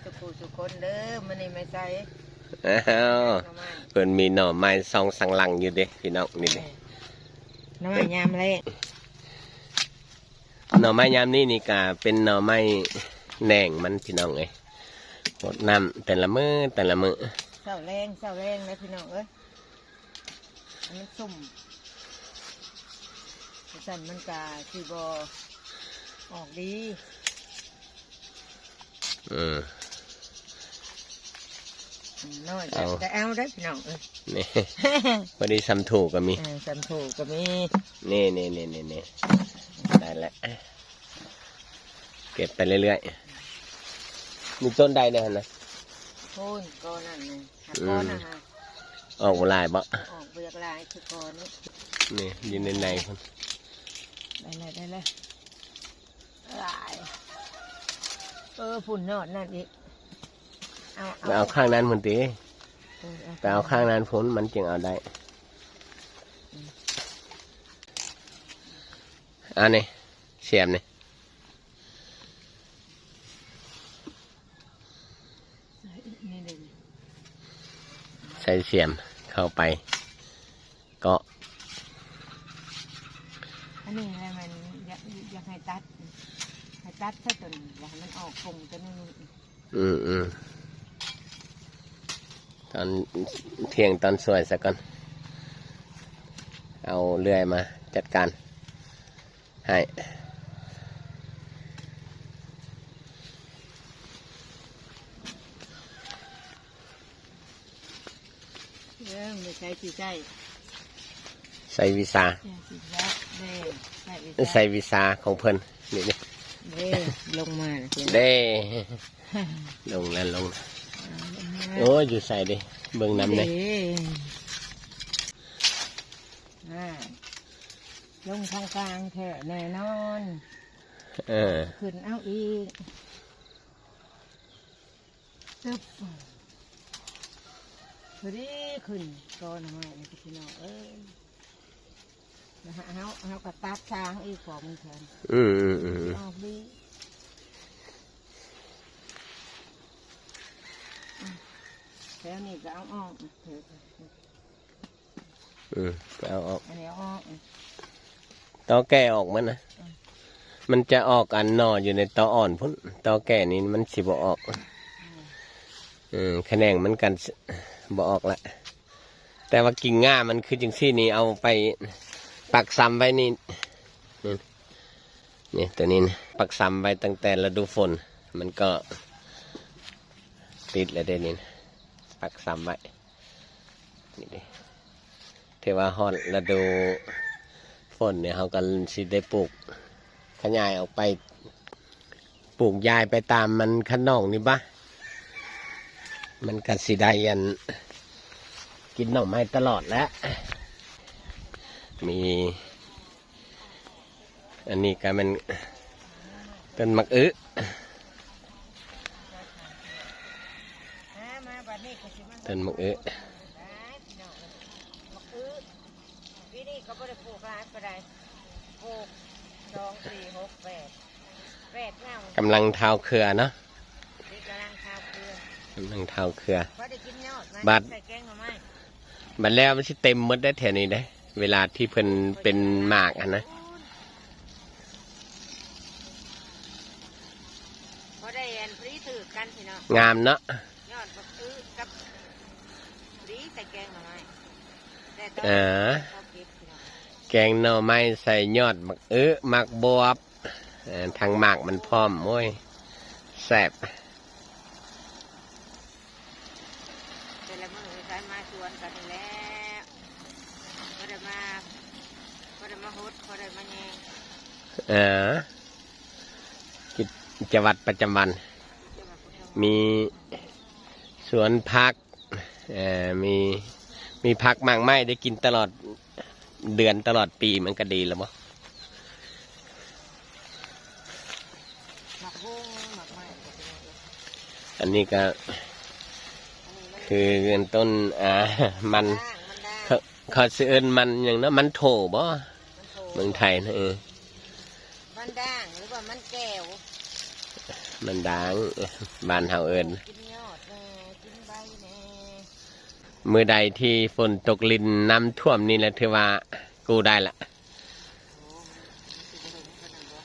สุคนเด้อมันนี่ไม่ใส่เพิ่นมีหน่อไม้ซองสังลังอยู่เด้พี่น้องนี่เด้หน่อไม้ยามเลยหน่อไม้ยามนี้นี่ก็เป็นหน่อไม้แหน่งมันพี่น้องเอ้ยหดน้ำแต่ละมื้อเเศร้าแรงนะพี่น้องเอ้ยมันสุ่มสั่นมันกาสีบออกดีน้อยแต่เอาได้พี่น้องนี่พอดีซ้ำถูกก็มีซ้ำถูกก็มีนี่ได้แล้วเก็บไปเรื่อยๆมีต้นใดเนี่ยนะโค่นก้อนนั่นเลยก้อนนะฮะออกลายบ่ออกเบียกลายคือก้อนนี่ยืนในคนได้เลยลายฝุ่นนอดนั่นอีกเอาข้างนั้นมันตีแต่เอาข้างนั้นพ้นมันจึงเอาได้อันนี้เสียมนี่ใส่เสียมเข้าไปก็อันนี้อะไรมันอยากให้ตัดซะจนอยากให้มันออกคงจะนึงตอนเที่ยงตอนสวยสักก่อนเอาเลื่อยมาจัดการให้ไม่ใช่ที่ใส่วิสาใส่วิสาของเพิ่นนี่ลงมาลงแล้วโอ้ยอยู่ใส่ดิเบิ่งน้ำเลยลงทางกลางแค่แน่นอนขึ้นเอาอีกตึ๊บพอดีขึ้นก้อนมาในพี่น้องนะฮะเขากระตัดช้างอีกของมันแทนออกดีแล้วนี่ก็เอาออกเอาออกอันนี้ออกตอแก่ออกมันนะมันจะออกอันนออยู่ในตออ่อนพุ่นตอแก่นี้มันสิบ่ออกแขนงมันกันบ่ออกละแต่ว่ากิ่งง่ามันคือจังซี่นี่เอาไปปักซ้ำไว้นี่ตัวนี้นะปักซ้ำไว้ตั้งแต่ฤดูฝนมันก็ติดแล้วเดี๋ยวนี้ปักซ้ำไว้นี่ดิเทว่าฮอดฤดูฝนเนี่ยเขาก็สิได้ปลูกขยายออกไปปลูกยายไปตามมันขนองนี่บ้ามันก็สิได้ยันกินหน่อไม้ตลอดแล้วมีอันนี้ก็มันต้นมะอึต้นมะอึปีนี้ก็ไม่ได้ปลูกร้านก็ได้ปลูก2 4 6 8เงากำลังเท้าเครือเนาะกำลังเท้าเครือบัดแล้วมันสิเต็มหมดได้แถวนี้ได้เวลาที่เพิ่นเป็นหมากอันนะงามเนาะแกงหน่อไม้ใส่ยอดหมักบวบทางหมากมันพร้อมโอ้ยแซ่บมาชวนกันแล้วพอได้มาฮุดพอได้มาแยงกิจวัตรประจำวันมีสวนพักมีพักมากไม่ได้กินตลอดเดือนตลอดปีมันก็ดีแล้วมั้งอันนี้ก็คือเงินต้นมันเขาซื้อมันอย่างนั้นมันโถบ่เมืองไทยนะมันด่างหรือว่ามันแก้ว มันดังบ้านเฮาเอิ้น กินยอดแน่กินใบแน่ มื้อใดที่ฝนตกลิ้นน้ำท่วมนี่แหละถือว่ากู้ได้ละ โอ้มันสิบ่ถึงขนาดบ่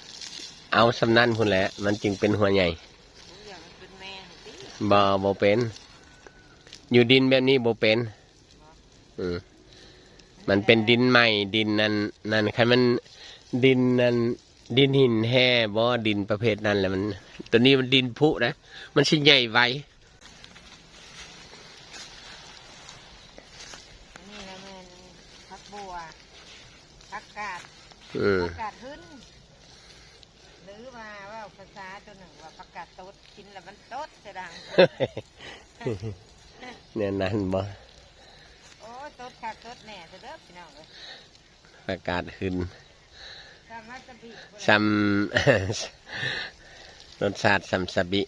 เอาสำนั้นพุ่นแหละมันจึงเป็นหัวใหญ่ ทุกอย่างมันเป็นแม่ติ บ่เป็น อยู่ดินแบบนี้บ่เป็นมันเป็นดินใหม่ดินนั่นคันมันดินนั่นดินหินแห่บ่ดินประเภทนั้นแหละมันตัวนี้มันดินผุนะมันสิใหญ่ไว อันนี้นะแม่นผักบัวผักกาด ผักกาดหึ้นหรือว่าว่าภาษาตัวหนึ่งว่าผักกาดตดกินแล้วมันตดจะดัง เนี่ยนั่นบ่ โอ้ยตดคักตดแหน่จะเด้อพี่น้องเอ้ย ประกาศขึ้น สามารถจะบีบบ่ได้ ซ้ำ รสชาติซ้ำสบิ